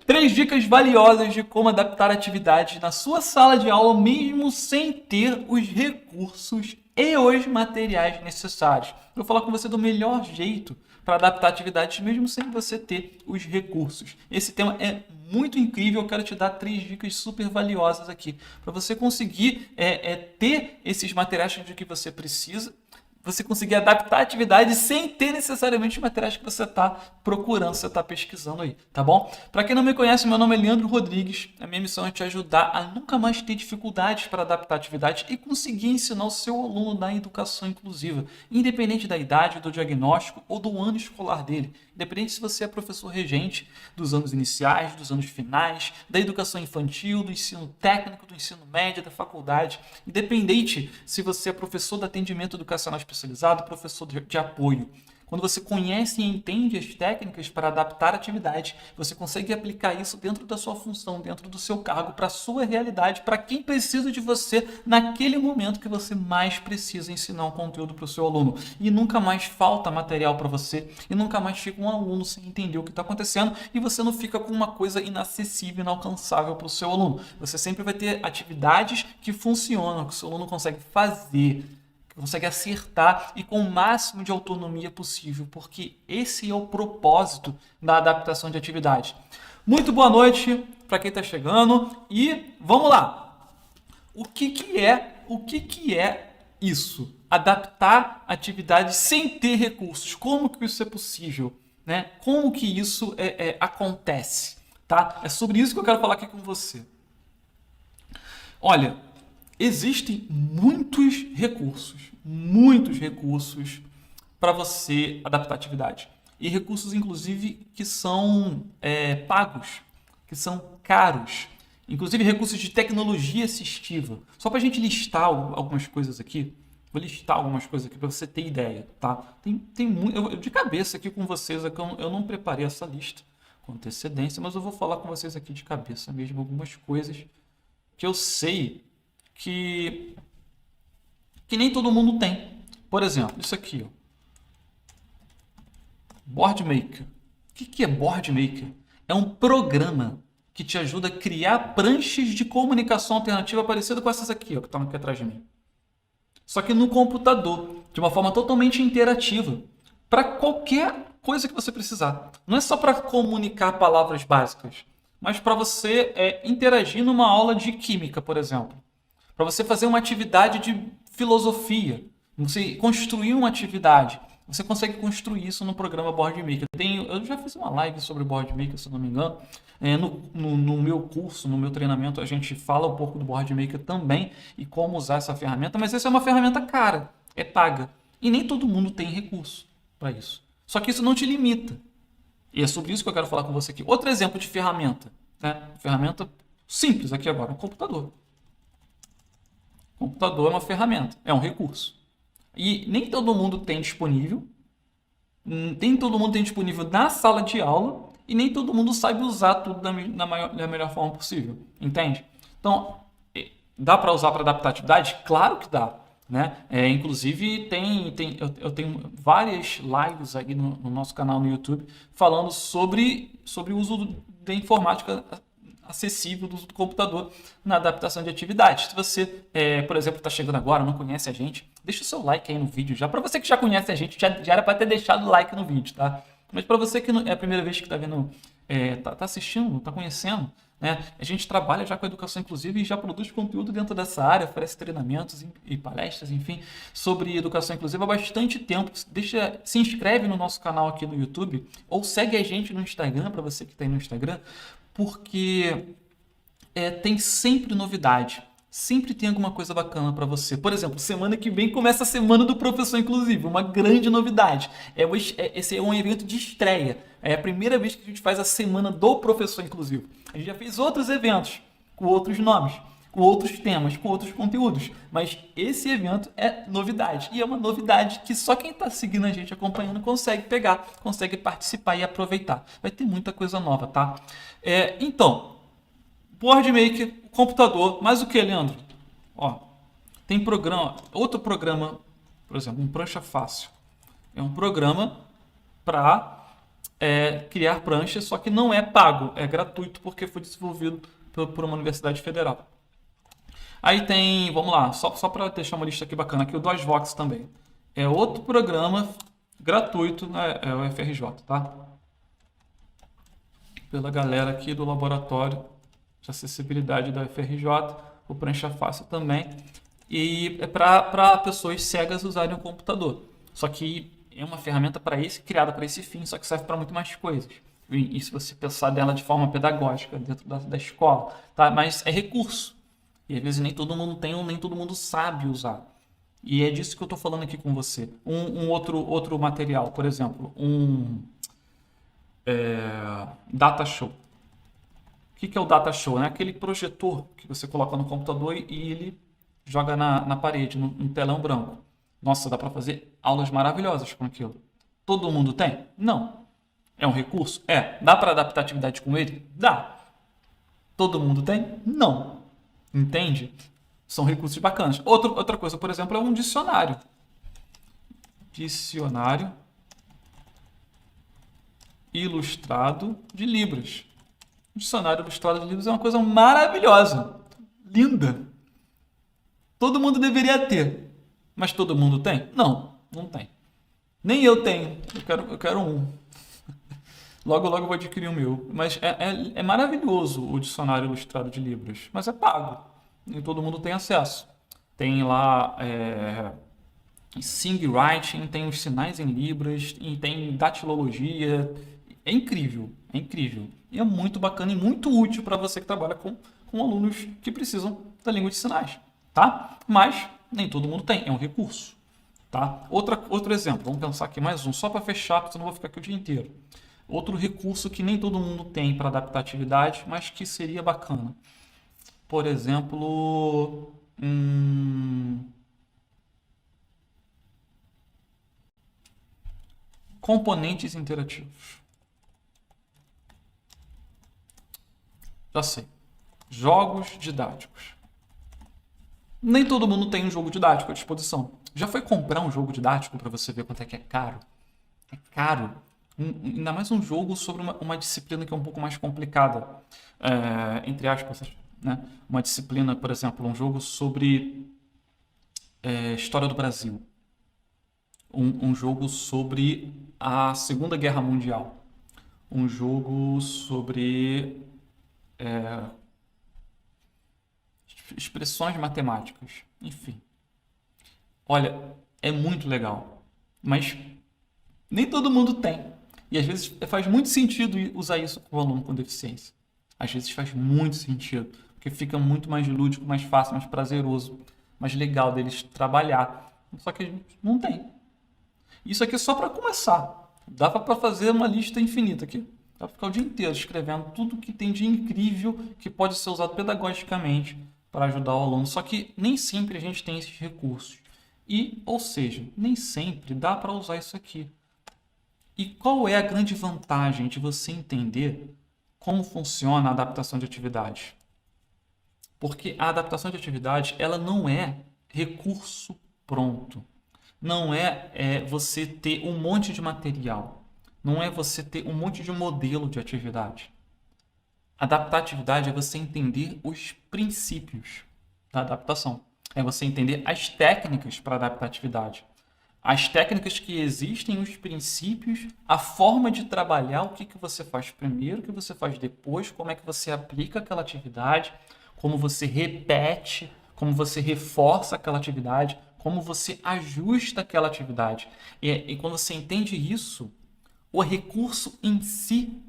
3 dicas valiosas de como adaptar atividades na sua sala de aula mesmo sem ter os recursos e os materiais necessários. Eu vou falar com você do melhor jeito para adaptar atividades mesmo sem você ter os recursos. Esse tema é muito incrível, eu quero te dar 3 dicas super valiosas aqui para você conseguir ter esses materiais de que você precisa, você conseguir adaptar a atividade sem ter necessariamente os materiais que você está procurando, você está pesquisando aí, tá bom? Para quem não me conhece, meu nome é Leandro Rodrigues. A minha missão é te ajudar a nunca mais ter dificuldades para adaptar a atividade e conseguir ensinar o seu aluno na educação inclusiva, independente da idade, do diagnóstico ou do ano escolar dele. Independente se você é professor regente dos anos iniciais, dos anos finais, da educação infantil, do ensino técnico, do ensino médio, da faculdade. Independente se você é professor de atendimento educacional especializado, professor de apoio. Quando você conhece e entende as técnicas para adaptar a atividade, você consegue aplicar isso dentro da sua função, dentro do seu cargo, para a sua realidade, para quem precisa de você naquele momento que você mais precisa ensinar um conteúdo para o seu aluno. E nunca mais falta material para você, e nunca mais fica um aluno sem entender o que está acontecendo, e você não fica com uma coisa inacessível, inalcançável para o seu aluno. Você sempre vai ter atividades que funcionam, que o seu aluno consegue fazer, consegue acertar e com o máximo de autonomia possível, porque esse é o propósito da adaptação de atividade. Muito boa noite para quem está chegando e vamos lá. O que é isso? Adaptar atividades sem ter recursos. Como que isso é possível? Né? Como que isso acontece? Tá? É sobre isso que eu quero falar aqui com você. Olha, existem muitos recursos para você adaptar a atividade. E recursos, inclusive, que são pagos, que são caros. Inclusive, recursos de tecnologia assistiva. Só para a gente listar algumas coisas aqui. Vou listar algumas coisas aqui para você ter ideia, tá? Eu de cabeça aqui com vocês, eu não preparei essa lista com antecedência, mas eu vou falar com vocês aqui de cabeça mesmo algumas coisas que eu sei que nem todo mundo tem. Por exemplo, isso aqui, ó. Board Maker. O que é Board Maker? É um programa que te ajuda a criar pranchas de comunicação alternativa parecida com essas aqui, ó, que estão aqui atrás de mim. Só que no computador, de uma forma totalmente interativa, para qualquer coisa que você precisar. Não é só para comunicar palavras básicas, mas para você interagir numa aula de química, por exemplo. Para você fazer uma atividade de filosofia, você construir uma atividade, você consegue construir isso no programa Board Maker. Eu já fiz uma live sobre Board Maker, se não me engano. No meu curso, no meu treinamento, a gente fala um pouco do Board Maker também e como usar essa ferramenta, mas essa é uma ferramenta cara, é paga. E nem todo mundo tem recurso para isso. Só que isso não te limita. E é sobre isso que eu quero falar com você aqui. Outro exemplo de ferramenta, né? Ferramenta simples aqui agora, um computador. O computador é uma ferramenta, é um recurso. E nem todo mundo tem disponível, na sala de aula e nem todo mundo sabe usar tudo da melhor forma possível, entende? Então, dá para usar para adaptar a atividade? Claro que dá. Né? Inclusive, eu tenho várias lives aí no nosso canal no YouTube falando sobre o uso da informática acessível do computador na adaptação de atividades. Se você, por exemplo, está chegando agora, não conhece a gente, deixa o seu like aí no vídeo. Já para você que já conhece a gente, já era para ter deixado o like no vídeo, tá? Mas para você que é a primeira vez que está vendo, tá assistindo, está conhecendo, né? A gente trabalha já com educação inclusiva e já produz conteúdo dentro dessa área, oferece treinamentos e palestras, enfim, sobre educação inclusiva há bastante tempo. Se inscreve no nosso canal aqui no YouTube ou segue a gente no Instagram, para você que está aí no Instagram, porque tem sempre novidade. Sempre tem alguma coisa bacana para você. Por exemplo, semana que vem começa a Semana do Professor Inclusivo, uma grande novidade. Esse é um evento de estreia. É a primeira vez que a gente faz a Semana do Professor Inclusivo. A gente já fez outros eventos com outros nomes, com outros temas, com outros conteúdos. Mas esse evento é novidade. E é uma novidade que só quem está seguindo a gente, acompanhando, consegue pegar, consegue participar e aproveitar. Vai ter muita coisa nova, tá? Então, Board Maker, computador, mais o que, Leandro? Ó, tem outro programa, por exemplo, um Prancha Fácil. É um programa para criar pranchas, só que não é pago, é gratuito porque foi desenvolvido por uma universidade federal. Aí tem, vamos lá, só para deixar uma lista aqui bacana, aqui o DOSVox também. É outro programa gratuito, né? É o FRJ, tá? Pela galera aqui do laboratório de acessibilidade da FRJ, o Prancha Fácil também. E é para pessoas cegas usarem o computador. Só que é uma ferramenta criada para esse fim, só que serve para muito mais coisas. E se você pensar dela de forma pedagógica dentro da escola, tá? Mas é recurso. E às vezes nem todo mundo tem ou nem todo mundo sabe usar. E é disso que eu estou falando aqui com você. Outro material, por exemplo, Data Show. O que é o Data Show? É aquele projetor que você coloca no computador e ele joga na parede, no telão branco. Nossa, dá para fazer aulas maravilhosas com aquilo. Todo mundo tem? Não. É um recurso? É. Dá para adaptar atividade com ele? Dá. Todo mundo tem? Não. Entende? São recursos bacanas. Outra coisa, por exemplo, é um dicionário. Dicionário ilustrado de Libras. O dicionário ilustrado de Libras é uma coisa maravilhosa. Linda. Todo mundo deveria ter. Mas todo mundo tem? Não, não tem. Nem eu tenho. Eu quero um. Logo, logo eu vou adquirir o meu. Mas é maravilhoso o dicionário ilustrado de Libras. Mas é pago. Nem todo mundo tem acesso. Tem lá Sing Writing, tem os sinais em Libras, e tem datilologia. É incrível, é incrível. E é muito bacana e muito útil para você que trabalha com alunos que precisam da língua de sinais, tá? Mas nem todo mundo tem, é um recurso, tá? Outro exemplo, vamos pensar aqui mais um, só para fechar, porque senão eu vou ficar aqui o dia inteiro. Outro recurso que nem todo mundo tem para adaptar a atividade, mas que seria bacana. Por exemplo, componentes interativos. Já sei. Jogos didáticos. Nem todo mundo tem um jogo didático à disposição. Já foi comprar um jogo didático para você ver quanto é que é caro? É caro. Ainda mais um jogo sobre uma disciplina que é um pouco mais complicada. Entre aspas, né? Uma disciplina, por exemplo, um jogo sobre história do Brasil. Um jogo sobre a Segunda Guerra Mundial. Um jogo sobre expressões matemáticas. Enfim. Olha, é muito legal. Mas nem todo mundo tem. E às vezes faz muito sentido usar isso com o aluno com deficiência. Às vezes faz muito sentido. Porque fica muito mais lúdico, mais fácil, mais prazeroso, mais legal deles trabalhar. Só que a gente não tem. Isso aqui é só para começar. Dá para fazer uma lista infinita aqui. Dá para ficar o dia inteiro escrevendo tudo que tem de incrível que pode ser usado pedagogicamente para ajudar o aluno. Só que nem sempre a gente tem esses recursos. Ou seja, nem sempre dá para usar isso aqui. E qual é a grande vantagem de você entender como funciona a adaptação de atividade? Porque a adaptação de atividade, ela não é recurso pronto. Não é você ter um monte de material. Não é você ter um monte de modelo de atividade. Adaptar a atividade é você entender os princípios da adaptação. É você entender as técnicas para adaptar a atividade. As técnicas que existem, os princípios, a forma de trabalhar, o que você faz primeiro, o que você faz depois, como é que você aplica aquela atividade, como você repete, como você reforça aquela atividade, como você ajusta aquela atividade. E quando você entende isso, o recurso em si,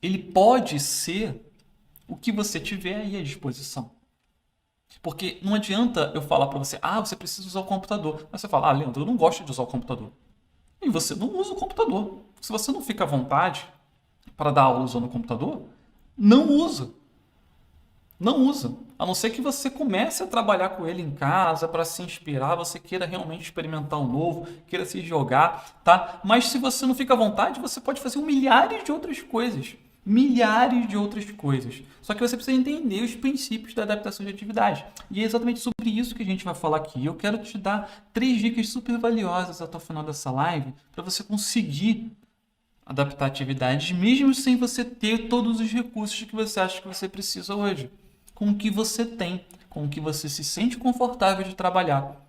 ele pode ser o que você tiver aí à disposição. Porque não adianta eu falar para você, você precisa usar o computador. Mas você fala, Leandro, eu não gosto de usar o computador. E você não usa o computador. Se você não fica à vontade para dar aula usando o computador, não usa. Não usa. A não ser que você comece a trabalhar com ele em casa para se inspirar, você queira realmente experimentar o novo, queira se jogar, tá? Mas se você não fica à vontade, você pode fazer milhares de outras coisas. Milhares de outras coisas. Só que você precisa entender os princípios da adaptação de atividade. E é exatamente sobre isso que a gente vai falar aqui. Eu quero te dar 3 dicas super valiosas até o final dessa live para você conseguir adaptar atividades, mesmo sem você ter todos os recursos que você acha que você precisa hoje. Com o que você tem, com o que você se sente confortável de trabalhar.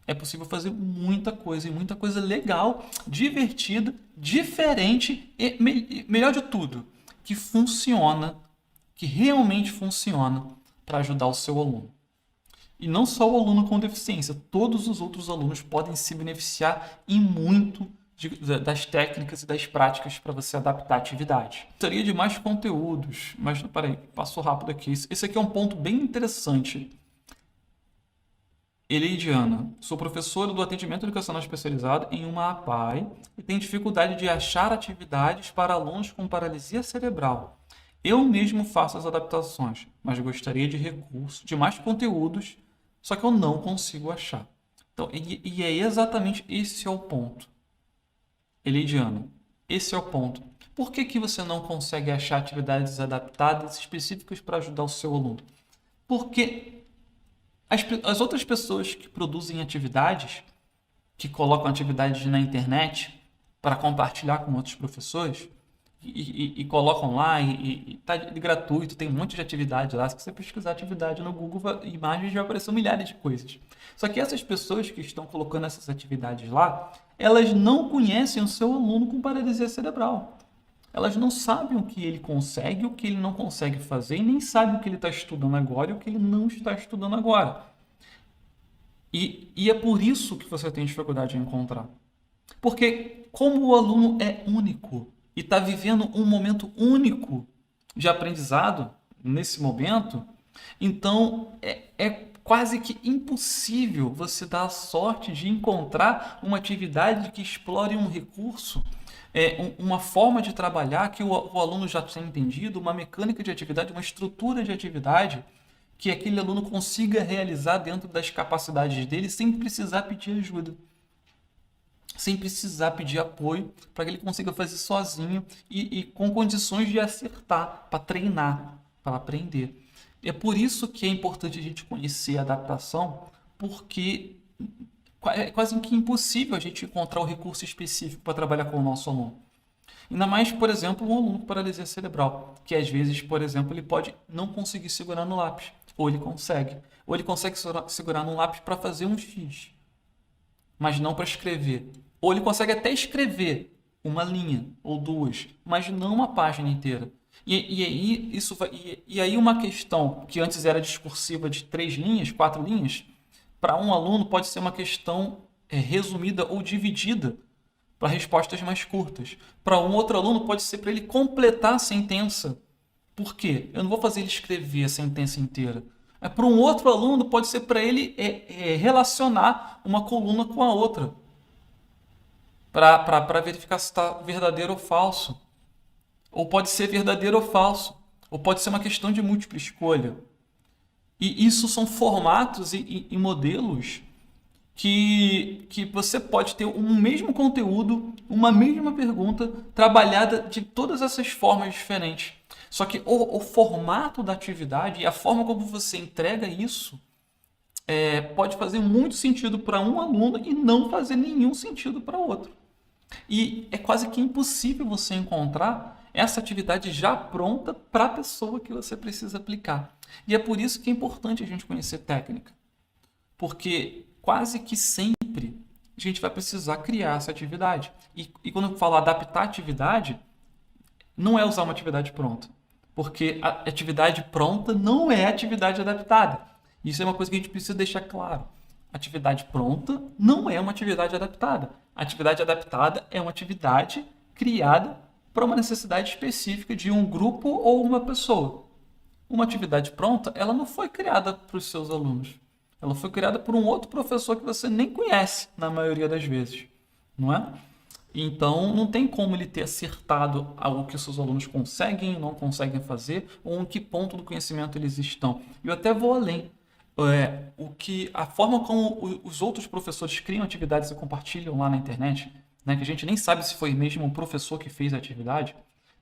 É possível fazer muita coisa, e muita coisa legal, divertida, diferente e, melhor de tudo, que funciona, que realmente funciona para ajudar o seu aluno. E não só o aluno com deficiência, todos os outros alunos podem se beneficiar e muito das técnicas e das práticas para você adaptar a atividade. Gostaria de mais conteúdos, mas peraí, passou rápido aqui. Esse aqui é um ponto bem interessante. Eleidiana, sou professora do atendimento educacional especializado em uma APAE e tenho dificuldade de achar atividades para alunos com paralisia cerebral. Eu mesmo faço as adaptações, mas gostaria de recursos, de mais conteúdos, só que eu não consigo achar. Então, e é exatamente esse é o ponto. Eleidiana, esse é o ponto. Por que você não consegue achar atividades adaptadas específicas para ajudar o seu aluno? Porque as outras pessoas que produzem atividades, que colocam atividades na internet para compartilhar com outros professores, e colocam lá, e tá gratuito, tem um monte de atividade lá. Se você pesquisar atividade no Google, imagens já aparecem milhares de coisas. Só que essas pessoas que estão colocando essas atividades lá, elas não conhecem o seu aluno com paralisia cerebral. Elas não sabem o que ele consegue, o que ele não consegue fazer, e nem sabem o que ele está estudando agora e o que ele não está estudando agora. E é por isso que você tem dificuldade em encontrar. Porque como o aluno é único e está vivendo um momento único de aprendizado nesse momento, então é quase que impossível você dar a sorte de encontrar uma atividade que explore um recurso, uma forma de trabalhar que o aluno já tenha entendido, uma mecânica de atividade, uma estrutura de atividade que aquele aluno consiga realizar dentro das capacidades dele sem precisar pedir ajuda, sem precisar pedir apoio, para que ele consiga fazer sozinho e com condições de acertar, para treinar, para aprender. É por isso que é importante a gente conhecer a adaptação, porque é quase que impossível a gente encontrar o recurso específico para trabalhar com o nosso aluno. Ainda mais, por exemplo, um aluno com paralisia cerebral, que às vezes, por exemplo, ele pode não conseguir segurar no lápis, ou ele consegue. Ou ele consegue segurar no lápis para fazer um X, mas não para escrever. Ou ele consegue até escrever uma linha ou duas, mas não uma página inteira. E aí uma questão que antes era discursiva de 3 linhas, 4 linhas, para um aluno pode ser uma questão resumida ou dividida para respostas mais curtas. Para um outro aluno pode ser para ele completar a sentença. Por quê? Eu não vou fazer ele escrever a sentença inteira. Para um outro aluno pode ser para ele relacionar uma coluna com a outra, para verificar se está verdadeiro ou falso. Ou pode ser verdadeiro ou falso. Ou pode ser uma questão de múltipla escolha. E isso são formatos e modelos que você pode ter um mesmo conteúdo, uma mesma pergunta, trabalhada de todas essas formas diferentes. Só que o formato da atividade e a forma como você entrega isso pode fazer muito sentido para um aluno e não fazer nenhum sentido para outro. E é quase que impossível você encontrar essa atividade já pronta para a pessoa que você precisa aplicar. E é por isso que é importante a gente conhecer técnica. Porque quase que sempre a gente vai precisar criar essa atividade. E quando eu falo adaptar a atividade, não é usar uma atividade pronta. Porque a atividade pronta não é atividade adaptada. Isso é uma coisa que a gente precisa deixar claro. Atividade pronta não é uma atividade adaptada. A atividade adaptada é uma atividade criada para uma necessidade específica de um grupo ou uma pessoa. Uma atividade pronta, ela não foi criada para os seus alunos. Ela foi criada por um outro professor que você nem conhece, na maioria das vezes. Não é? Então, não tem como ele ter acertado algo que os seus alunos conseguem ou não conseguem fazer, ou em que ponto do conhecimento eles estão. Eu até vou além. A forma como os outros professores criam atividades e compartilham lá na internet, né, que a gente nem sabe se foi mesmo um professor que fez a atividade.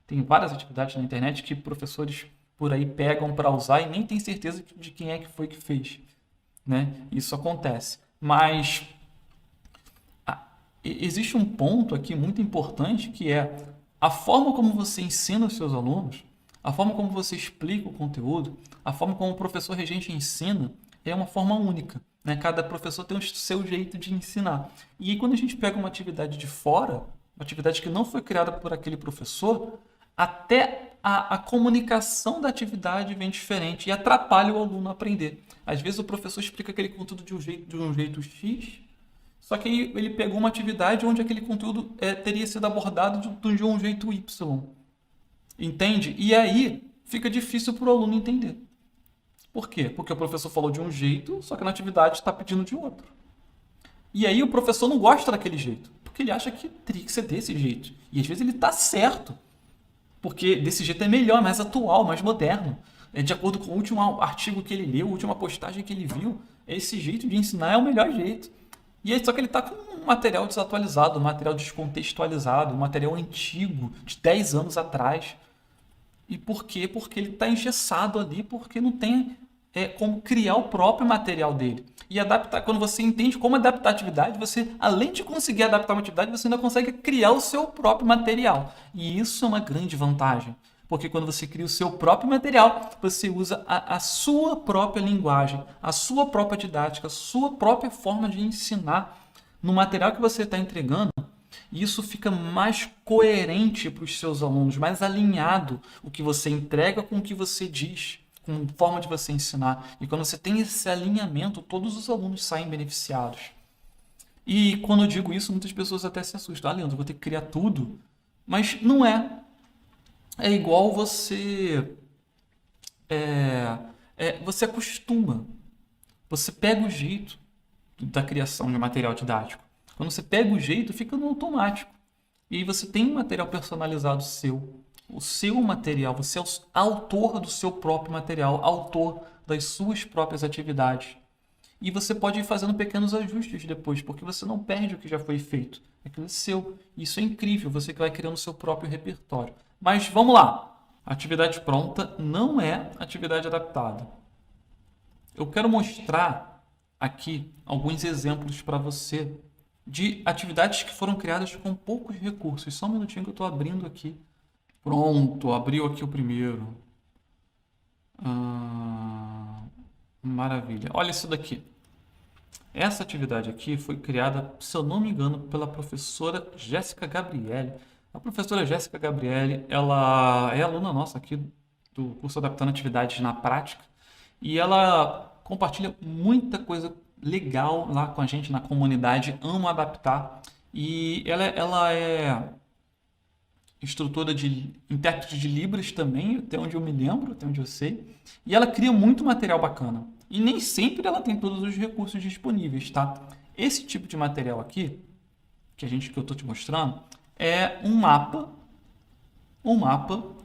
Tem várias atividades na internet que professores por aí pegam para usar e nem tem certeza de quem é que foi que fez. Né? Isso acontece. Mas existe um ponto aqui muito importante que é a forma como você ensina os seus alunos, a forma como você explica o conteúdo, a forma como o professor regente ensina é uma forma única, né? Cada professor tem o seu jeito de ensinar. E aí, quando a gente pega uma atividade de fora, uma atividade que não foi criada por aquele professor, até a comunicação da atividade vem diferente e atrapalha o aluno a aprender. Às vezes o professor explica aquele conteúdo de um jeito X, só que aí ele pegou uma atividade onde aquele conteúdo teria sido abordado de um jeito Y. Entende? E aí fica difícil para o aluno entender. Por quê? Porque o professor falou de um jeito, só que na atividade está pedindo de outro. E aí o professor não gosta daquele jeito, porque ele acha que teria que ser desse jeito. E às vezes ele está certo, porque desse jeito é melhor, mais atual, mais moderno. É de acordo com o último artigo que ele leu, a última postagem que ele viu, esse jeito de ensinar é o melhor jeito. E aí, só que ele está com um material desatualizado, um material descontextualizado, um material antigo, de 10 anos atrás. E por quê? Porque ele está engessado ali, porque não tem como criar o próprio material dele. E adaptar, quando você entende como adaptar a atividade, você, além de conseguir adaptar uma atividade, você ainda consegue criar o seu próprio material. E isso é uma grande vantagem. Porque quando você cria o seu próprio material, você usa a sua própria linguagem, a sua própria didática, a sua própria forma de ensinar no material que você está entregando. E isso fica mais coerente para os seus alunos, mais alinhado o que você entrega com o que você diz, com a forma de você ensinar. E quando você tem esse alinhamento, todos os alunos saem beneficiados. E quando eu digo isso, muitas pessoas até se assustam. Ah, Leandro, eu vou ter que criar tudo. Mas não é. É igual você acostuma. Você pega o jeito da criação de material didático. Quando você pega o jeito, fica no automático. E aí você tem um material personalizado seu. O seu material, você é o autor do seu próprio material, autor das suas próprias atividades. E você pode ir fazendo pequenos ajustes depois, porque você não perde o que já foi feito. Aquilo é seu. Isso é incrível, você que vai criando o seu próprio repertório. Mas vamos lá. Atividade pronta não é atividade adaptada. Eu quero mostrar aqui alguns exemplos para você de atividades que foram criadas com poucos recursos. Só um minutinho que eu estou abrindo aqui. Pronto, abriu aqui o primeiro. Maravilha. Olha isso daqui. Essa atividade aqui foi criada, se eu não me engano, pela professora Jéssica Gabriele. A professora Jéssica Gabriele, ela é aluna nossa aqui do curso Adaptando Atividades na Prática e ela compartilha muita coisa legal lá com a gente na comunidade, ama adaptar e ela é instrutora de intérprete de Libras também, até onde eu me lembro, até onde eu sei, e ela cria muito material bacana. E nem sempre ela tem todos os recursos disponíveis, tá? Esse tipo de material aqui, que eu estou te mostrando, é um mapa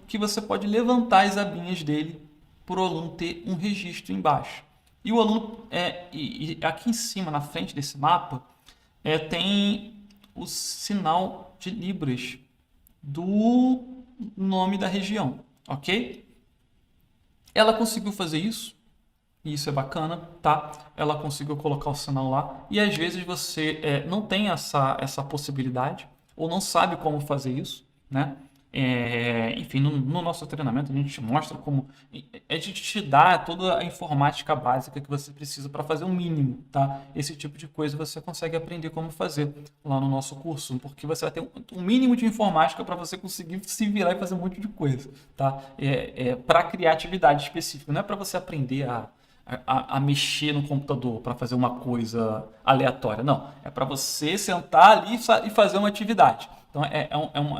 que você pode levantar as abinhas dele para o aluno ter um registro embaixo. E o aluno, aqui em cima, na frente desse mapa, tem o sinal de Libras do nome da região, ok? Ela conseguiu fazer isso, e isso é bacana, tá? Ela conseguiu colocar o sinal lá, e às vezes você não tem essa possibilidade, ou não sabe como fazer isso, né? Enfim, no nosso treinamento a gente te mostra como... A gente te dá toda a informática básica que você precisa para fazer o mínimo, tá? Esse tipo de coisa você consegue aprender como fazer lá no nosso curso, porque você vai ter um mínimo de informática para você conseguir se virar e fazer um monte de coisa, tá? Para criar atividade específica, não é para você aprender a mexer no computador para fazer uma coisa aleatória, não. É para você sentar ali e fazer uma atividade. Então, é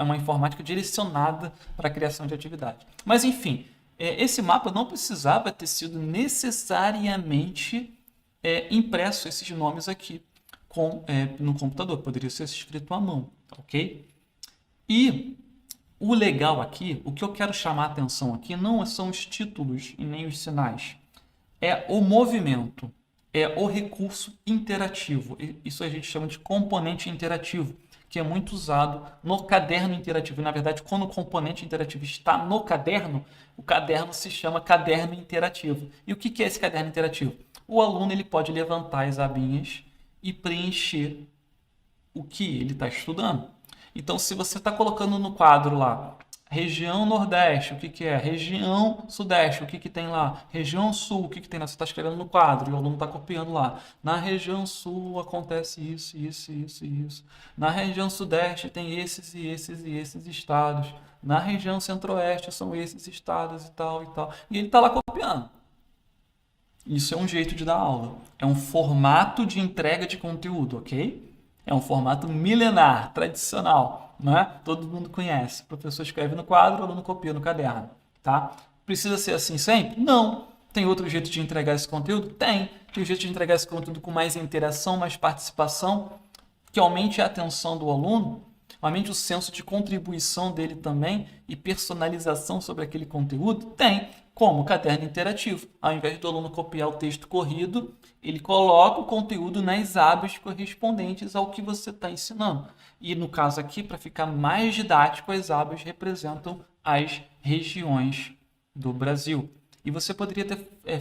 uma informática direcionada para a criação de atividade. Mas, enfim, esse mapa não precisava ter sido necessariamente impresso esses nomes aqui no computador. Poderia ser escrito à mão, ok? E o legal aqui, o que eu quero chamar a atenção aqui, não são os títulos e nem os sinais. É o movimento, é o recurso interativo. Isso a gente chama de componente interativo, que é muito usado no caderno interativo. Na verdade, quando o componente interativo está no caderno, o caderno se chama caderno interativo. E o que é esse caderno interativo? O aluno ele pode levantar as abinhas e preencher o que ele está estudando. Então, se você está colocando no quadro lá, região Nordeste, o que que é? Região Sudeste, o que que tem lá? Região Sul, o que que tem lá? Você está escrevendo no quadro e o aluno está copiando lá. Na região Sul acontece isso, isso, isso e isso. Na região Sudeste tem esses e esses e esses estados. Na região Centro-Oeste são esses estados e tal e tal. E ele está lá copiando. Isso é um jeito de dar aula. É um formato de entrega de conteúdo, ok? É um formato milenar, tradicional, né? Todo mundo conhece. O professor escreve no quadro, o aluno copia no caderno, tá? Precisa ser assim sempre? Não. Tem outro jeito de entregar esse conteúdo? Tem. Tem um jeito de entregar esse conteúdo com mais interação, mais participação, que aumente a atenção do aluno, aumente o senso de contribuição dele também e personalização sobre aquele conteúdo? Tem. Como? Caderno interativo. Ao invés do aluno copiar o texto corrido, ele coloca o conteúdo nas abas correspondentes ao que você está ensinando. E no caso aqui, para ficar mais didático, as abas representam as regiões do Brasil. E você poderia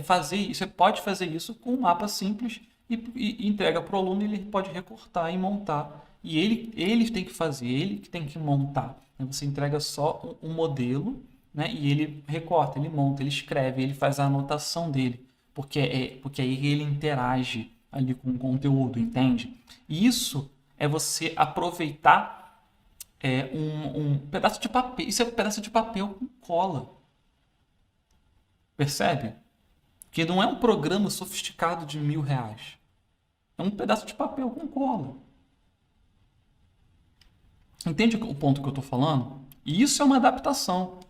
fazer isso, você pode fazer isso com um mapa simples e entrega para o aluno, ele pode recortar e montar. E ele tem que fazer, ele que tem que montar. Você entrega só um modelo, né? E ele recorta, ele monta, ele escreve, ele faz a anotação dele, porque aí ele interage ali com o conteúdo, entende? E isso é você aproveitar um pedaço de papel. Isso é um pedaço de papel com cola. Percebe? Que não é um programa sofisticado de R$1.000. É um pedaço de papel com cola. Entende o ponto que eu estou falando? E isso é uma adaptação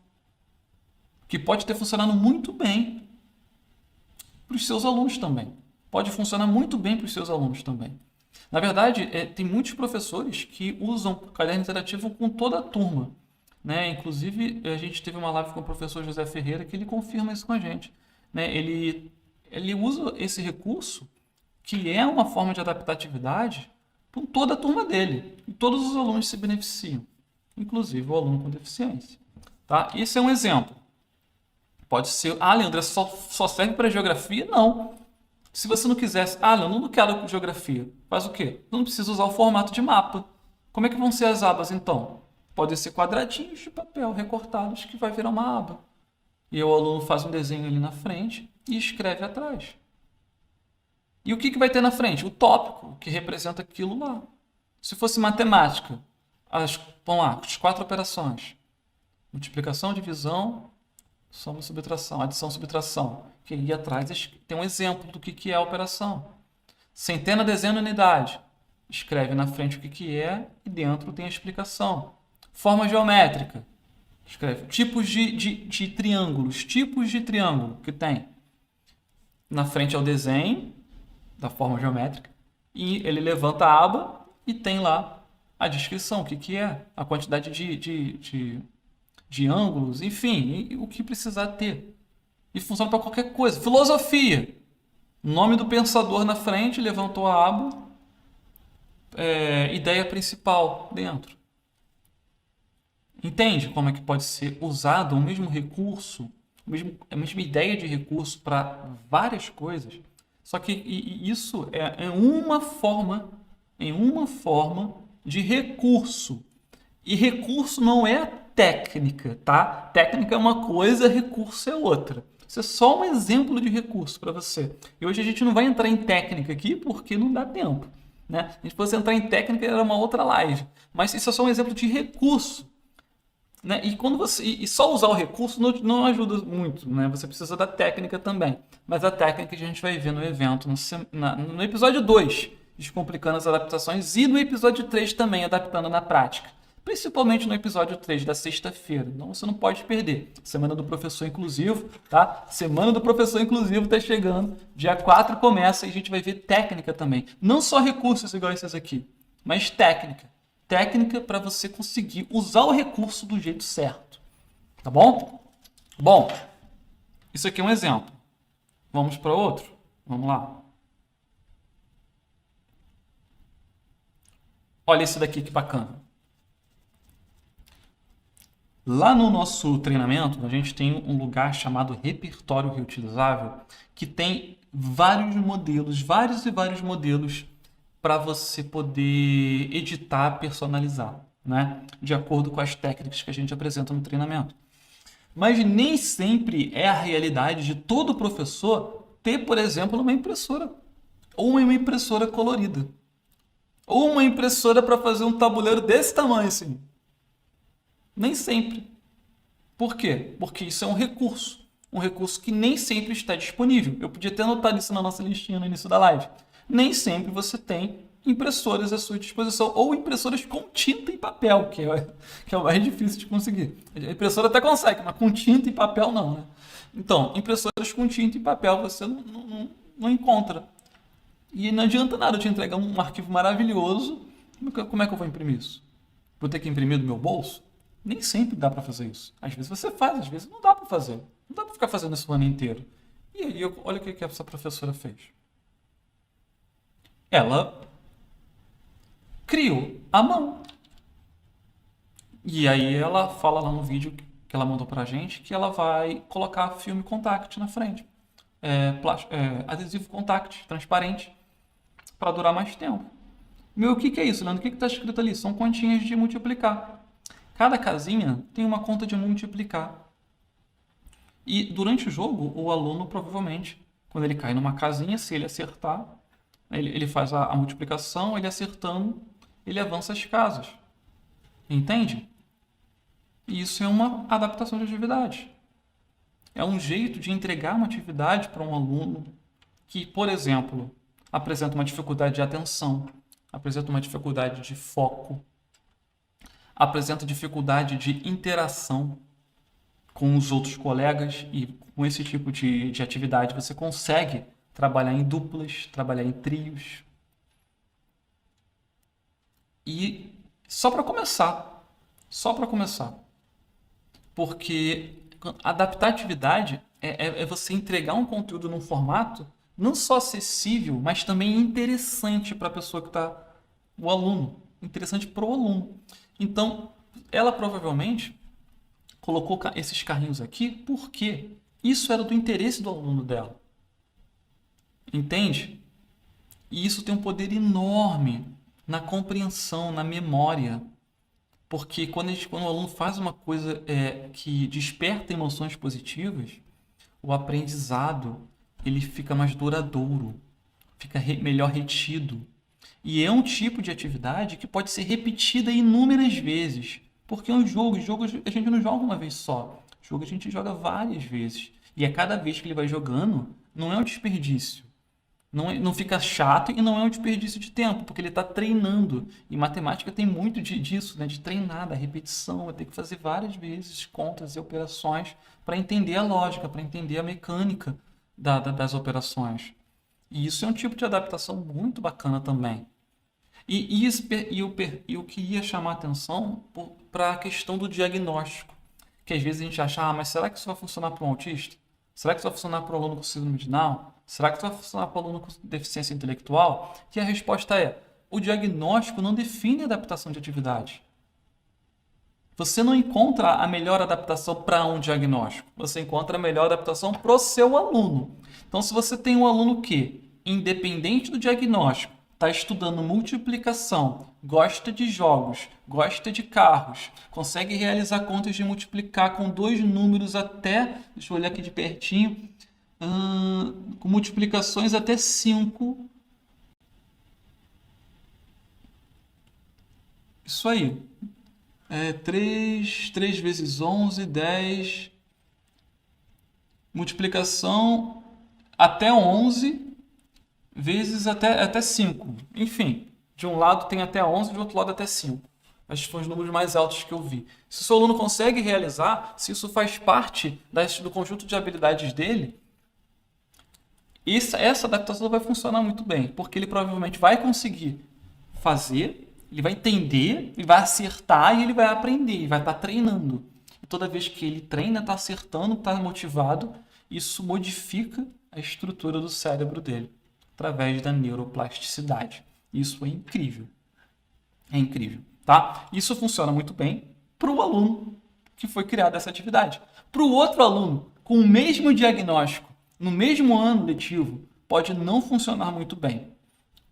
que pode ter funcionado muito bem para os seus alunos também. Pode funcionar muito bem para os seus alunos também. Na verdade, tem muitos professores que usam o caderno interativo com toda a turma, né? Inclusive, a gente teve uma live com o professor José Ferreira que ele confirma isso com a gente, né? Ele usa esse recurso, que é uma forma de adaptatividade, com toda a turma dele. E todos os alunos se beneficiam, inclusive o aluno com deficiência. Tá? Esse é um exemplo. Pode ser, Leandro, só serve para geografia? Não. Se você não quisesse, Leandro, não quero geografia. Faz o quê? Não precisa usar o formato de mapa. Como é que vão ser as abas, então? Podem ser quadradinhos de papel recortados que vai virar uma aba. E o aluno faz um desenho ali na frente e escreve atrás. E o que vai ter na frente? O tópico, que representa aquilo lá. Se fosse matemática, vamos lá, as 4 operações. Multiplicação, divisão, soma, subtração, adição, subtração. Que aí atrás tem um exemplo do que é a operação. Centena, dezena, unidade. Escreve na frente o que é e dentro tem a explicação. Forma geométrica. Escreve tipos de triângulos. Tipos de triângulo que tem. Na frente é o desenho da forma geométrica. E ele levanta a aba e tem lá a descrição. O que é. A quantidade de ângulos. Enfim, o que precisar ter. E funciona para qualquer coisa. Filosofia. Nome do pensador na frente, levantou a aba. Ideia principal dentro. Entende como é que pode ser usado o mesmo recurso, a mesma ideia de recurso para várias coisas? Só que isso é uma forma de recurso. E recurso não é técnica, tá? Técnica é uma coisa, recurso é outra. Isso é só um exemplo de recurso para você. E hoje a gente não vai entrar em técnica aqui porque não dá tempo, né? Se a gente fosse entrar em técnica era uma outra live. Mas isso é só um exemplo de recurso, né? E só usar o recurso não ajuda muito, né? Você precisa da técnica também. Mas a técnica a gente vai ver no evento, no episódio 2, Descomplicando as Adaptações, e no episódio 3 também, Adaptando na Prática. Principalmente no episódio 3 da sexta-feira. Então você não pode perder. Semana do Professor Inclusivo, tá? Semana do Professor Inclusivo tá chegando. Dia 4 começa e a gente vai ver técnica também. Não só recursos igual esses aqui, mas técnica. Técnica para você conseguir usar o recurso do jeito certo. Tá bom? Bom, isso aqui é um exemplo. Vamos para outro? Vamos lá. Olha esse daqui que bacana. Lá no nosso treinamento, a gente tem um lugar chamado Repertório Reutilizável, que tem vários modelos, vários e vários modelos para você poder editar, personalizar, né? De acordo com as técnicas que a gente apresenta no treinamento. Mas nem sempre é a realidade de todo professor ter, por exemplo, uma impressora. Ou uma impressora colorida. Ou uma impressora para fazer um tabuleiro desse tamanho assim. Nem sempre. Por quê? Porque isso é um recurso. Um recurso que nem sempre está disponível. Eu podia ter anotado isso na nossa listinha no início da live. Nem sempre você tem impressoras à sua disposição. Ou impressoras com tinta e papel, que é o mais difícil de conseguir. A impressora até consegue, mas com tinta e papel não, né? Então, impressoras com tinta e papel você não encontra. E não adianta nada eu te entregar um arquivo maravilhoso. Como é que eu vou imprimir isso? Vou ter que imprimir do meu bolso? Nem sempre dá para fazer isso. Às vezes você faz, às vezes não dá para fazer. Não dá para ficar fazendo isso o ano inteiro. E aí, olha o que essa professora fez. Ela criou à mão. E aí ela fala lá no vídeo que ela mandou pra gente que ela vai colocar filme contact na frente. Adesivo contact, transparente, para durar mais tempo. Meu, o que é isso, Leandro? O que está escrito ali? São continhas de multiplicar. Cada casinha tem uma conta de multiplicar. E durante o jogo, o aluno provavelmente, quando ele cai numa casinha, se ele acertar, ele faz a multiplicação, ele acertando, ele avança as casas. Entende? E isso é uma adaptação de atividade. É um jeito de entregar uma atividade para um aluno que, por exemplo, apresenta uma dificuldade de atenção, apresenta uma dificuldade de foco, apresenta dificuldade de interação com os outros colegas, e com esse tipo de atividade você consegue trabalhar em duplas, trabalhar em trios. E só para começar, porque adaptar a atividade é você entregar um conteúdo num formato não só acessível, mas também interessante para a pessoa que está, o aluno, interessante para o aluno. Então, ela provavelmente colocou esses carrinhos aqui porque isso era do interesse do aluno dela. Entende? E isso tem um poder enorme na compreensão, na memória. Porque quando o aluno faz uma coisa que desperta emoções positivas, o aprendizado ele fica mais duradouro, fica melhor retido. E é um tipo de atividade que pode ser repetida inúmeras vezes. Porque é um jogo, a gente não joga uma vez só. Jogo a gente joga várias vezes. E a cada vez que ele vai jogando, não é um desperdício. Não fica chato e não é um desperdício de tempo, porque ele está treinando. E matemática tem muito disso, né? De treinar, da repetição. Vai ter que fazer várias vezes contas e operações para entender a lógica, para entender a mecânica das operações. E isso é um tipo de adaptação muito bacana também. E eu queria chamar a atenção para a questão do diagnóstico. Que às vezes a gente acha, mas será que isso vai funcionar para um autista? Será que isso vai funcionar para um aluno com síndrome de Down? Será que isso vai funcionar para um aluno com deficiência intelectual? Que a resposta é, o diagnóstico não define a adaptação de atividade. Você não encontra a melhor adaptação para um diagnóstico. Você encontra a melhor adaptação para o seu aluno. Então, se você tem um aluno que, independente do diagnóstico, está estudando multiplicação, gosta de jogos, gosta de carros, consegue realizar contas de multiplicar com dois números até, deixa eu olhar aqui de pertinho, com multiplicações até 5. Isso aí. 3 vezes 11, 10. Multiplicação até 11 vezes até 5. Enfim, de um lado tem até 11, do outro lado até 5. Esses foram os números mais altos que eu vi. Se o seu aluno consegue realizar, se isso faz parte do conjunto de habilidades dele, essa adaptação vai funcionar muito bem, porque ele provavelmente vai conseguir fazer, ele vai entender, ele vai acertar e ele vai aprender, ele vai estar treinando. E toda vez que ele treina, está acertando, está motivado, isso modifica a estrutura do cérebro dele, através da neuroplasticidade. Isso é incrível. É incrível, tá? Isso funciona muito bem para o aluno que foi criado essa atividade. Para o outro aluno, com o mesmo diagnóstico, no mesmo ano letivo, pode não funcionar muito bem.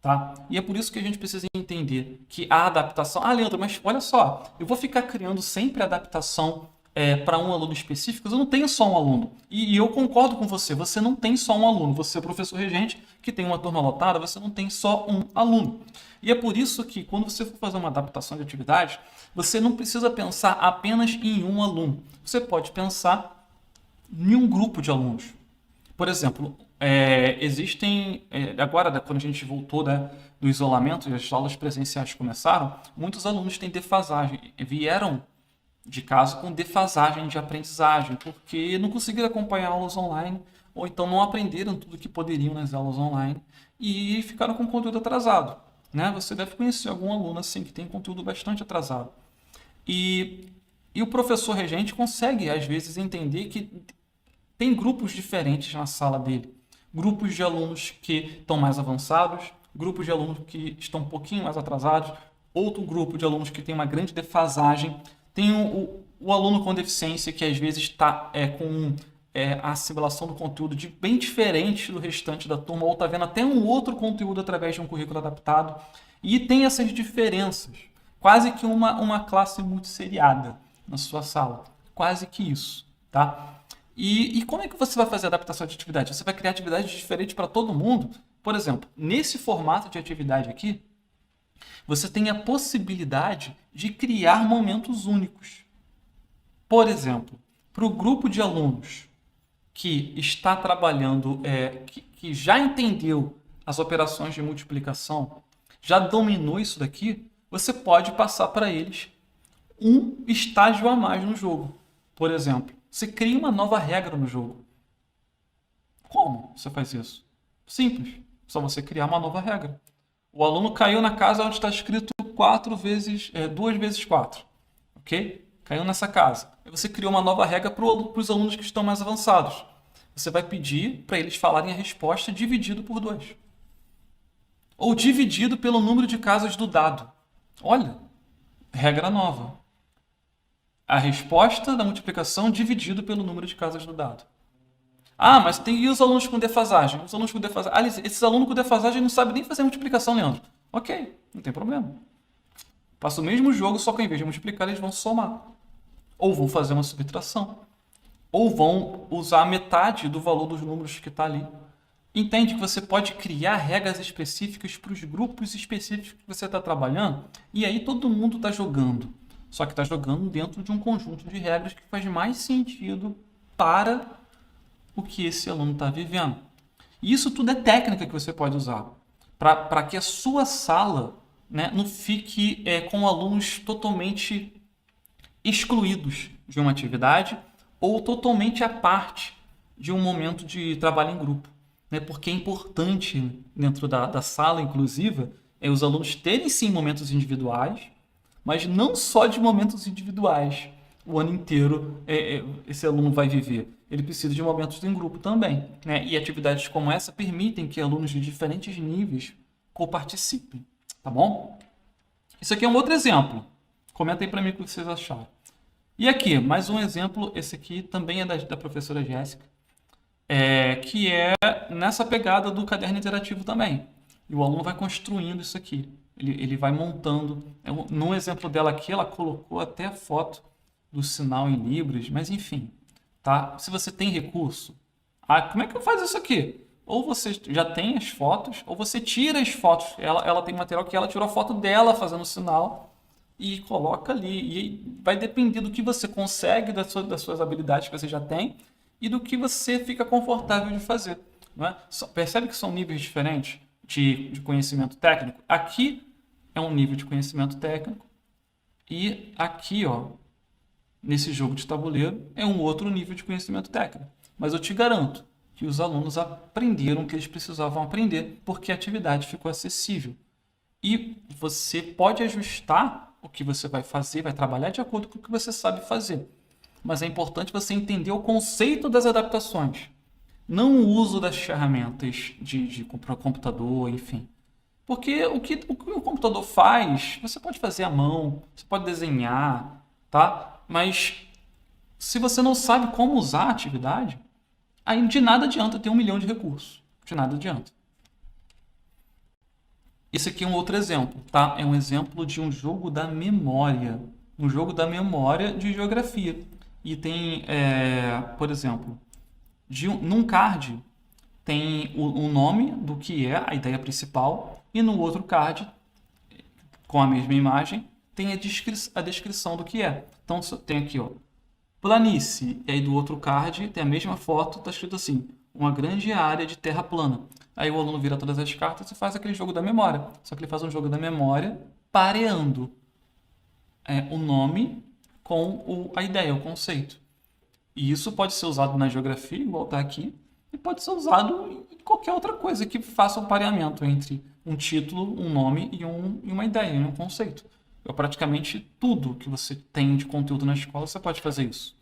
tá? E é por isso que a gente precisa entender que a adaptação... Ah, Leandro, mas olha só, eu vou ficar criando sempre adaptação para um aluno específico, eu não tenho só um aluno. E eu concordo com você, você não tem só um aluno. Você é professor regente que tem uma turma lotada, você não tem só um aluno. E é por isso que quando você for fazer uma adaptação de atividade, você não precisa pensar apenas em um aluno. Você pode pensar em um grupo de alunos. Por exemplo, agora, quando a gente voltou, né, do isolamento e as aulas presenciais começaram, muitos alunos têm defasagem, vieram de casa com defasagem de aprendizagem, porque não conseguiram acompanhar aulas online, ou então não aprenderam tudo que poderiam nas aulas online e ficaram com conteúdo atrasado. Né? Você deve conhecer algum aluno assim que tem conteúdo bastante atrasado. E o professor regente consegue, às vezes, entender que tem grupos diferentes na sala dele. Grupos de alunos que estão mais avançados, grupos de alunos que estão um pouquinho mais atrasados, outro grupo de alunos que tem uma grande defasagem. Tem o aluno com deficiência que às vezes está com a assimilação do conteúdo bem diferente do restante da turma, ou está vendo até um outro conteúdo através de um currículo adaptado. E tem essas diferenças. Quase que uma classe multisseriada na sua sala. Quase que isso. Tá? E como é que você vai fazer a adaptação de atividade? Você vai criar atividades diferentes para todo mundo? Por exemplo, nesse formato de atividade aqui, você tem a possibilidade de criar momentos únicos. Por exemplo, para o grupo de alunos que está trabalhando, que já entendeu as operações de multiplicação, já dominou isso daqui, você pode passar para eles um estágio a mais no jogo. Por exemplo, você cria uma nova regra no jogo. Como você faz isso? Simples. Só você criar uma nova regra. O aluno caiu na casa onde está escrito 2 vezes 4. Ok? Caiu nessa casa. Aí você criou uma nova regra para os alunos que estão mais avançados. Você vai pedir para eles falarem a resposta dividido por 2. Ou dividido pelo número de casas do dado. Olha, regra nova. A resposta da multiplicação dividido pelo número de casas do dado. Ah, mas tem os alunos com defasagem? Os alunos com defasagem. Ah, esses alunos com defasagem não sabem nem fazer multiplicação, Leandro. Ok, não tem problema. Passa o mesmo jogo, só que ao invés de multiplicar, eles vão somar. Ou vão fazer uma subtração. Ou vão usar metade do valor dos números que está ali. Entende que você pode criar regras específicas para os grupos específicos que você está trabalhando? E aí todo mundo está jogando. Só que está jogando dentro de um conjunto de regras que faz mais sentido para o que esse aluno está vivendo. E isso tudo é técnica que você pode usar para que a sua sala, né, não fique com alunos totalmente excluídos de uma atividade ou totalmente à parte de um momento de trabalho em grupo. Né? Porque é importante dentro da sala inclusiva os alunos terem sim momentos individuais, mas não só de momentos individuais. O ano inteiro esse aluno vai viver. Ele precisa de momentos em grupo também. Né? E atividades como essa permitem que alunos de diferentes níveis coparticipem. Tá bom? Isso aqui é um outro exemplo. Comenta aí para mim o que vocês acharam. E aqui, mais um exemplo. Esse aqui também é da professora Jéssica. Que é nessa pegada do caderno interativo também. E o aluno vai construindo isso aqui. Ele vai montando. No exemplo dela aqui, ela colocou até a foto do sinal em Libras, mas enfim. Tá? Se você tem recurso, como é que eu faço isso aqui? Ou você já tem as fotos, ou você tira as fotos. Ela tem material que ela tirou a foto dela fazendo o sinal e coloca ali. E vai depender do que você consegue, das suas habilidades que você já tem e do que você fica confortável de fazer. Não é? Percebe que são níveis diferentes de conhecimento técnico? Aqui é um nível de conhecimento técnico e aqui, ó, nesse jogo de tabuleiro, é um outro nível de conhecimento técnico. Mas eu te garanto que os alunos aprenderam o que eles precisavam aprender porque a atividade ficou acessível. E você pode ajustar o que você vai fazer, vai trabalhar de acordo com o que você sabe fazer. Mas é importante você entender o conceito das adaptações. Não o uso das ferramentas de computador, enfim. Porque o que o computador faz, você pode fazer à mão, você pode desenhar, tá? Mas se você não sabe como usar a atividade, aí de nada adianta ter 1 milhão de recursos. De nada adianta. Esse aqui é um outro exemplo, tá? É um exemplo de um jogo da memória. Um jogo da memória de geografia. E tem, por exemplo, num card tem o nome do que é a ideia principal e no outro card, com a mesma imagem, tem a descrição do que é. Então tem aqui, ó, planície, e aí do outro card tem a mesma foto, tá escrito assim, uma grande área de terra plana. Aí o aluno vira todas as cartas e faz aquele jogo da memória. Só que ele faz um jogo da memória pareando o nome com a ideia, o conceito. E isso pode ser usado na geografia, igual está aqui, e pode ser usado em qualquer outra coisa que faça um pareamento entre um título, um nome e uma ideia, e um conceito. Praticamente tudo que você tem de conteúdo na escola, você pode fazer isso.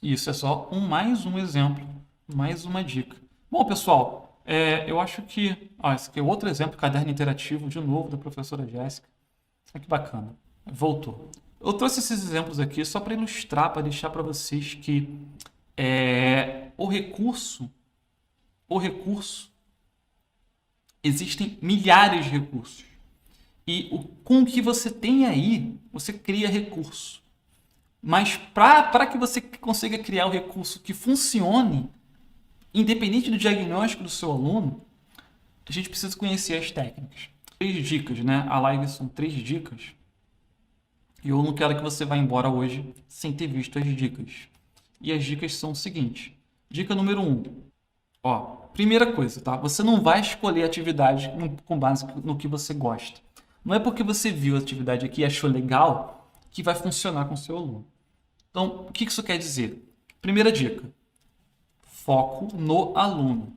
E isso é só mais um exemplo, mais uma dica. Bom, pessoal, eu acho que... esse aqui é outro exemplo, caderno interativo, de novo, da professora Jéssica. Que bacana. Voltou. Eu trouxe esses exemplos aqui só para ilustrar, para deixar para vocês que o recurso, existem milhares de recursos. E com o que você tem aí, você cria recurso. Mas para que você consiga criar um recurso que funcione, independente do diagnóstico do seu aluno, a gente precisa conhecer as técnicas. 3 dicas, né? A live são 3 dicas. E eu não quero que você vá embora hoje sem ter visto as dicas. E as dicas são o seguinte. Dica número 1. Primeira coisa, tá? Você não vai escolher atividade com base no que você gosta. Não é porque você viu a atividade aqui e achou legal que vai funcionar com o seu aluno. Então, o que isso quer dizer? Primeira dica. Foco no aluno.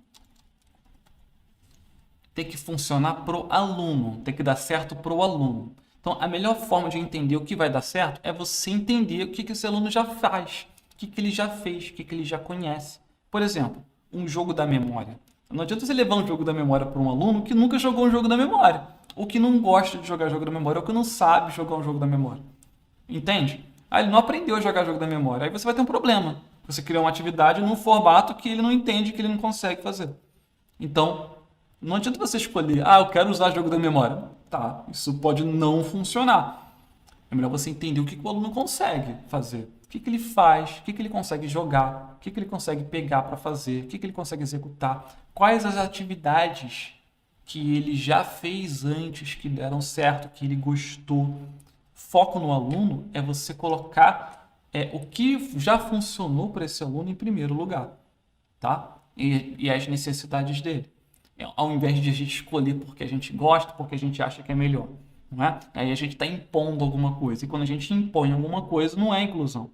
Tem que funcionar pro aluno. Tem que dar certo pro aluno. Então, a melhor forma de entender o que vai dar certo é você entender o que esse aluno já faz, o que ele já fez, o que ele já conhece. Por exemplo, um jogo da memória. Não adianta você levar um jogo da memória para um aluno que nunca jogou um jogo da memória, ou que não gosta de jogar jogo da memória, ou que não sabe jogar um jogo da memória. Entende? Ele não aprendeu a jogar jogo da memória. Aí você vai ter um problema. Você cria uma atividade num formato que ele não entende, que ele não consegue fazer. Então, não adianta você escolher, eu quero usar jogo da memória. Tá, isso pode não funcionar. É melhor você entender o que o aluno consegue fazer. O que ele faz, o que ele consegue jogar, o que ele consegue pegar para fazer, o que ele consegue executar, quais as atividades que ele já fez antes, que deram certo, que ele gostou. Foco no aluno é você colocar o que já funcionou para esse aluno em primeiro lugar, tá? E as necessidades dele. Ao invés de a gente escolher porque a gente gosta, porque a gente acha que é melhor. Não é? Aí a gente está impondo alguma coisa. E quando a gente impõe alguma coisa, não é inclusão.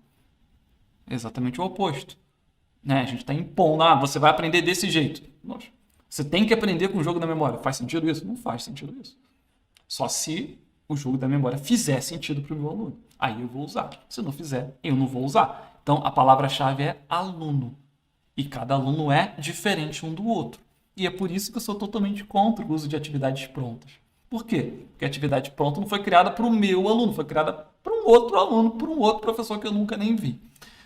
É exatamente o oposto. A gente está impondo. Você vai aprender desse jeito. Nossa, você tem que aprender com o jogo da memória. Faz sentido isso? Não faz sentido isso. Só se o jogo da memória fizer sentido para o meu aluno. Aí eu vou usar. Se não fizer, eu não vou usar. Então, a palavra-chave é aluno. E cada aluno é diferente um do outro. E é por isso que eu sou totalmente contra o uso de atividades prontas. Por quê? Porque a atividade pronta não foi criada para o meu aluno, foi criada para um outro aluno, para um outro professor que eu nunca nem vi.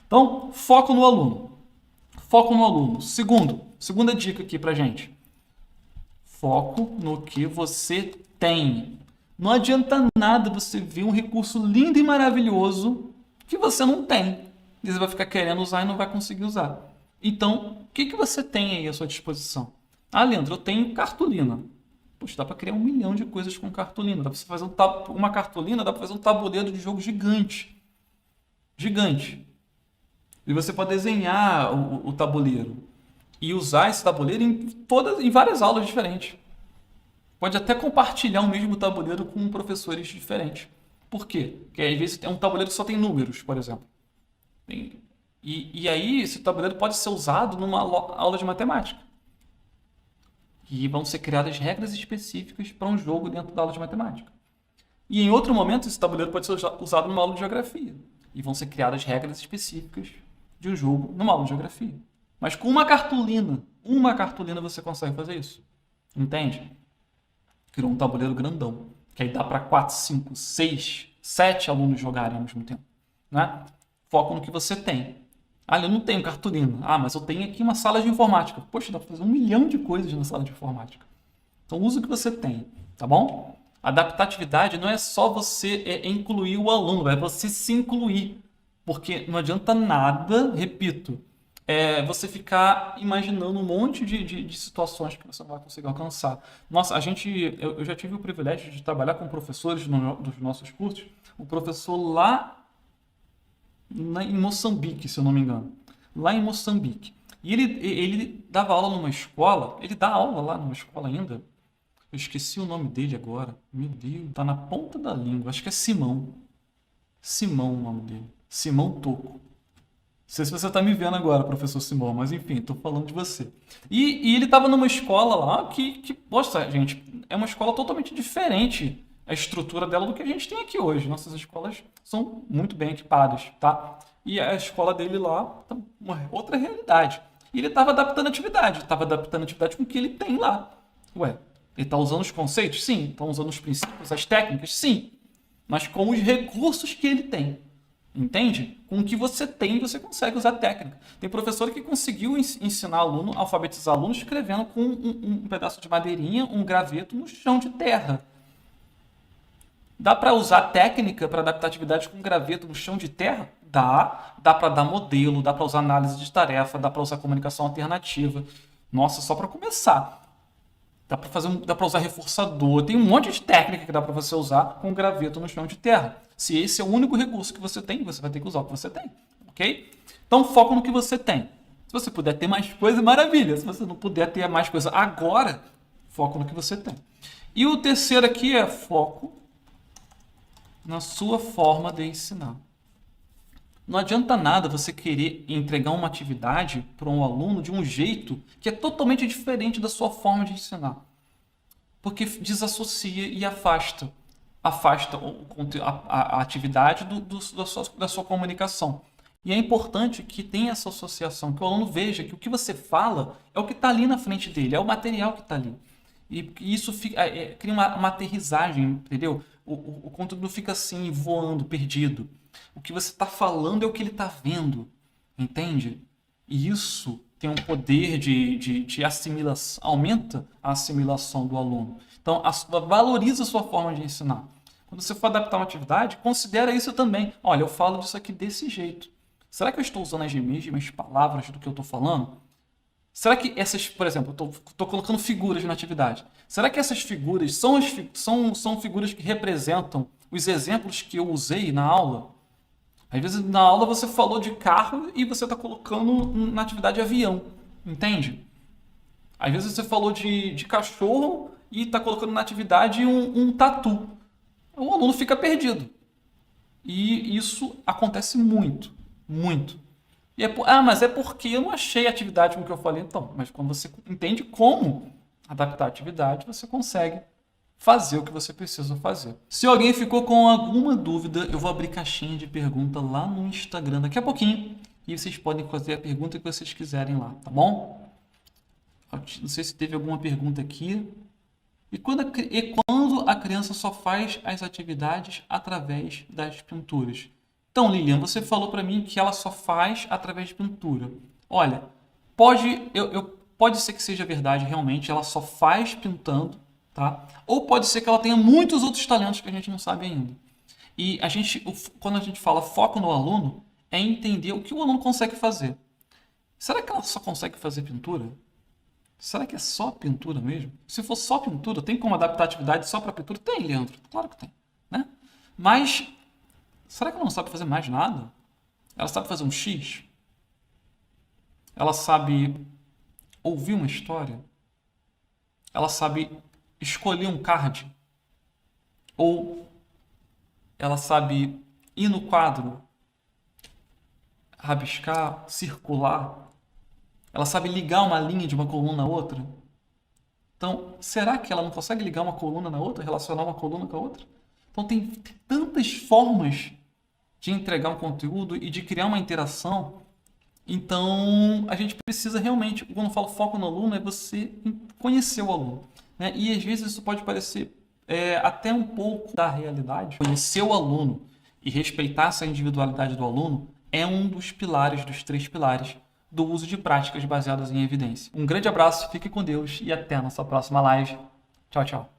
Então, foco no aluno. Foco no aluno. Segunda dica aqui pra gente. Foco no que você tem. Não adianta nada você ver um recurso lindo e maravilhoso que você não tem. E você vai ficar querendo usar e não vai conseguir usar. Então, o que você tem aí à sua disposição? Leandro, eu tenho cartolina. Poxa, dá para criar 1 milhão de coisas com cartolina. Dá para você fazer uma cartolina, dá para fazer um tabuleiro de jogo gigante. Gigante. E você pode desenhar o tabuleiro e usar esse tabuleiro em várias aulas diferentes. Pode até compartilhar o mesmo tabuleiro com professores diferentes. Por quê? Porque às vezes é um tabuleiro que só tem números, por exemplo. E aí esse tabuleiro pode ser usado numa aula de matemática. E vão ser criadas regras específicas para um jogo dentro da aula de matemática. E em outro momento, esse tabuleiro pode ser usado numa aula de geografia. E vão ser criadas regras específicas de um jogo numa aula de geografia. Mas com uma cartolina você consegue fazer isso. Entende? Criou um tabuleiro grandão, que aí dá para 4, 5, 6, 7 alunos jogarem ao mesmo tempo. Né? Foco no que você tem. Eu não tenho cartolina. Mas eu tenho aqui uma sala de informática. Poxa, dá para fazer 1 milhão de coisas na sala de informática. Então, usa o que você tem. tá bom? Adaptatividade não é só você incluir o aluno, é você se incluir. Porque não adianta nada, repito, você ficar imaginando um monte de situações que você não vai conseguir alcançar. Nossa, eu já tive o privilégio de trabalhar com professores dos nossos cursos, o professor lá em Moçambique, se eu não me engano. Lá em Moçambique. E ele dava aula numa escola, ele dá aula lá numa escola ainda. Eu esqueci o nome dele agora. Meu Deus, tá na ponta da língua. Acho que é Simão. Simão o nome dele. Simão Toco. Não sei se você tá me vendo agora, professor Simão, mas enfim, tô falando de você. E ele tava numa escola lá poxa, gente, é uma escola totalmente diferente a estrutura dela do que a gente tem aqui hoje. Nossas escolas são muito bem equipadas, tá? E a escola dele lá tá uma outra realidade. E ele estava adaptando a atividade com o que ele tem lá. Ué, ele está usando os conceitos? Sim. Está usando os princípios, as técnicas? Sim. Mas com os recursos que ele tem. Entende? Com o que você tem, você consegue usar técnica. Tem professor que conseguiu ensinar aluno, alfabetizar aluno, escrevendo com um pedaço de madeirinha, um graveto no chão de terra. Dá para usar técnica para adaptar atividade com graveto no chão de terra? Dá para dar modelo, dá para usar análise de tarefa, dá para usar comunicação alternativa. Nossa, só para começar. Dá para usar reforçador, tem um monte de técnica que dá para você usar com graveto no chão de terra. Se esse é o único recurso que você tem, você vai ter que usar o que você tem, ok? Então foco no que você tem. Se você puder ter mais coisa, maravilha. Se você não puder ter mais coisa agora, foco no que você tem. E o terceiro aqui é foco na sua forma de ensinar. Não adianta nada você querer entregar uma atividade para um aluno de um jeito que é totalmente diferente da sua forma de ensinar. Porque desassocia e afasta a atividade da sua comunicação. E é importante que tenha essa associação, que o aluno veja que o que você fala é o que está ali na frente dele, é o material que está ali. E isso cria uma aterrissagem, entendeu? O conteúdo fica assim, voando, perdido. O que você está falando é o que ele está vendo, entende? E isso tem um poder de assimilação, aumenta a assimilação do aluno. Então, valoriza a sua forma de ensinar. Quando você for adaptar uma atividade, considera isso também. Olha, eu falo disso aqui desse jeito. Será que eu estou usando as mesmas palavras do que eu estou falando? Será que essas, por exemplo, eu estou colocando figuras na atividade. Será que essas figuras são figuras que representam os exemplos que eu usei na aula? Às vezes na aula você falou de carro e você está colocando na atividade avião, entende? Às vezes você falou de cachorro e está colocando na atividade um tatu. O aluno fica perdido. E isso acontece muito, muito. Mas é porque eu não achei a atividade com o que eu falei. Então, mas quando você entende como adaptar a atividade, você consegue fazer o que você precisa fazer. Se alguém ficou com alguma dúvida, eu vou abrir caixinha de pergunta lá no Instagram daqui a pouquinho. E vocês podem fazer a pergunta que vocês quiserem lá, tá bom? Não sei se teve alguma pergunta aqui. E quando a criança só faz as atividades através das pinturas? Então, Lilian, você falou para mim que ela só faz através de pintura. Olha, pode ser que seja verdade, realmente, ela só faz pintando, tá? Ou pode ser que ela tenha muitos outros talentos que a gente não sabe ainda. E quando a gente fala foco no aluno, é entender o que o aluno consegue fazer. Será que ela só consegue fazer pintura? Será que é só pintura mesmo? Se for só pintura, tem como adaptar a atividade só para pintura? Tem, Leandro. Claro que tem, né? Mas será que ela não sabe fazer mais nada? Ela sabe fazer um X? Ela sabe ouvir uma história? Ela sabe escolher um card? Ou ela sabe ir no quadro, rabiscar, circular? Ela sabe ligar uma linha de uma coluna a outra? Então, será que ela não consegue ligar uma coluna na outra, relacionar uma coluna com a outra? Então, tem tantas formas de entregar um conteúdo e de criar uma interação. Então, a gente precisa realmente, quando eu falo foco no aluno, é você conhecer o aluno, né? E às vezes isso pode parecer até um pouco da realidade. Conhecer o aluno e respeitar essa individualidade do aluno é um dos pilares, dos 3 pilares do uso de práticas baseadas em evidência. Um grande abraço, fique com Deus e até a nossa próxima live. Tchau, tchau.